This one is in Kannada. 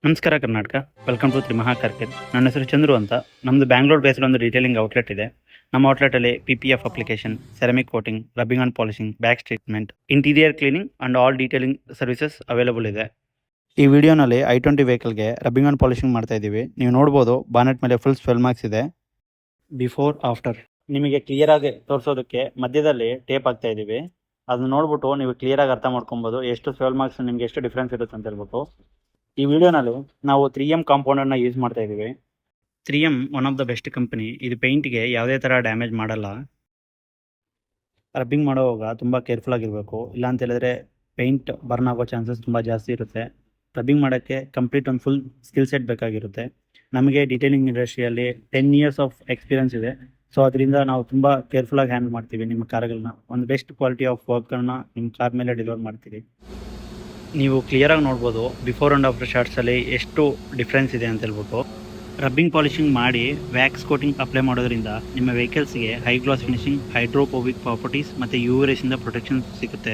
ನಮಸ್ಕಾರ ಕರ್ನಾಟಕ. ವೆಲ್ಕಮ್ ಟು TRIMAHA ಕಾರ್ಕೆಟ್. ನನ್ನ ಹೆಸರು ಚಂದ್ರು ಅಂತ. ನಮ್ಮದು ಬ್ಯಾಂಗ್ಳೂರ್ ಬೇಸ್ಡ್ ಒಂದು ರಿಟೇಲಿಂಗ್ ಔಟ್ಲೆಟ್ ಇದೆ. ನಮ್ಮ ಔಟ್ಲೆಟಲ್ಲಿ PPF application, ceramic coating, rubbing and polishing, back treatment, interior cleaning and all detailing services available ಇದೆ. ಈ ವಿಡಿಯೋನಲ್ಲಿ i20 ವೆಹಿಕಲ್ಗೆ ರಬ್ಬಿಂಗ್ ಆ್ಯಂಡ್ ಪಾಲಿಶಿಂಗ್ ಮಾಡ್ತಾ ಇದ್ದೀವಿ. ನೀವು ನೋಡ್ಬೋದು ಬಾನೆಟ್ ಮೇಲೆ ಫುಲ್ ಸ್ವೆಲ್ ಮಾರ್ಕ್ಸ್ ಇದೆ. ಬಿಫೋರ್ ಆಫ್ಟರ್ ನಿಮಗೆ ಕ್ಲಿಯರ್ ಆಗಿ ತೋರಿಸೋದಕ್ಕೆ ಮಧ್ಯದಲ್ಲಿ ಟೇಪ್ ಹಾಕ್ತಾ ಇದ್ದೀವಿ. ಅದನ್ನ ನೋಡ್ಬಿಟ್ಟು ನೀವು ಕ್ಲಿಯರ್ ಆಗಿ ಅರ್ಥ ಮಾಡ್ಕೊಬೋದು ಎಷ್ಟು ಸ್ವೆಲ್ ಮಾರ್ಕ್ಸ್ ನಿಮ್ಗೆ ಎಷ್ಟು ಡಿಫ್ರೆನ್ಸ್ ಇರುತ್ತೆ ಅಂತ ಹೇಳ್ಬಿಟ್ಟು. ಈ ವಿಡಿಯೋನಲ್ಲಿ ನಾವು 3M ಕಾಂಪೌಂಡರ್ನ ಯೂಸ್ ಮಾಡ್ತಾ ಇದ್ದೀವಿ. 3M one of the best company. ಇದು ಪೇಂಟ್ಗೆ ಯಾವುದೇ ಥರ ಡ್ಯಾಮೇಜ್ ಮಾಡಲ್ಲ. ರಬ್ಬಿಂಗ್ ಮಾಡುವಾಗ ತುಂಬ ಕೇರ್ಫುಲ್ ಆಗಿರಬೇಕು, ಇಲ್ಲ ಅಂತ ಹೇಳಿದ್ರೆ ಪೇಂಟ್ ಬರ್ನ್ ಆಗೋ ಚಾನ್ಸಸ್ ತುಂಬ ಜಾಸ್ತಿ ಇರುತ್ತೆ. ರಬ್ಬಿಂಗ್ ಮಾಡೋಕ್ಕೆ ಕಂಪ್ಲೀಟ್ ಒಂದು ಫುಲ್ ಸ್ಕಿಲ್ ಸೆಟ್ ಬೇಕಾಗಿರುತ್ತೆ. ನಮಗೆ ಡಿಟೇಲಿಂಗ್ ಇಂಡಸ್ಟ್ರಿಯಲ್ಲಿ 10 years ಆಫ್ ಎಕ್ಸ್ಪೀರಿಯನ್ಸ್ ಇದೆ. ಸೊ ಅದರಿಂದ ನಾವು ತುಂಬ ಕೇರ್ಫುಲ್ಲಾಗಿ ಹ್ಯಾಂಡಲ್ ಮಾಡ್ತೀವಿ. ನಿಮ್ಮ ಕಾರ್ಗಳನ್ನ ಒಂದು ಬೆಸ್ಟ್ ಕ್ವಾಲಿಟಿ ಆಫ್ ವರ್ಕನ್ನು ನಿಮ್ಮ ಕಾರ್ ಮೇಲೆ ಡೆಲಿವರ್ ಮಾಡ್ತೀವಿ. ನೀವು ಕ್ಲಿಯರಾಗಿ ನೋಡ್ಬೋದು ಬಿಫೋರ್ ಆ್ಯಂಡ್ ಆಫ್ಟರ್ ಶಾರ್ಟ್ಸಲ್ಲಿ ಎಷ್ಟು ಡಿಫ್ರೆನ್ಸ್ ಇದೆ ಅಂತ ಹೇಳ್ಬಿಟ್ಟು. ರಬ್ಬಿಂಗ್ ಪಾಲಿಶಿಂಗ್ ಮಾಡಿ ವ್ಯಾಕ್ಸ್ ಕೋಟಿಂಗ್ ಅಪ್ಲೈ ಮಾಡೋದ್ರಿಂದ ನಿಮ್ಮ ವೆಹಿಕಲ್ಸ್ಗೆ high gloss finishing, hydrophobic properties ಮತ್ತು UV ರೇಸಿಂದ ಪ್ರೊಟೆಕ್ಷನ್ ಸಿಗುತ್ತೆ.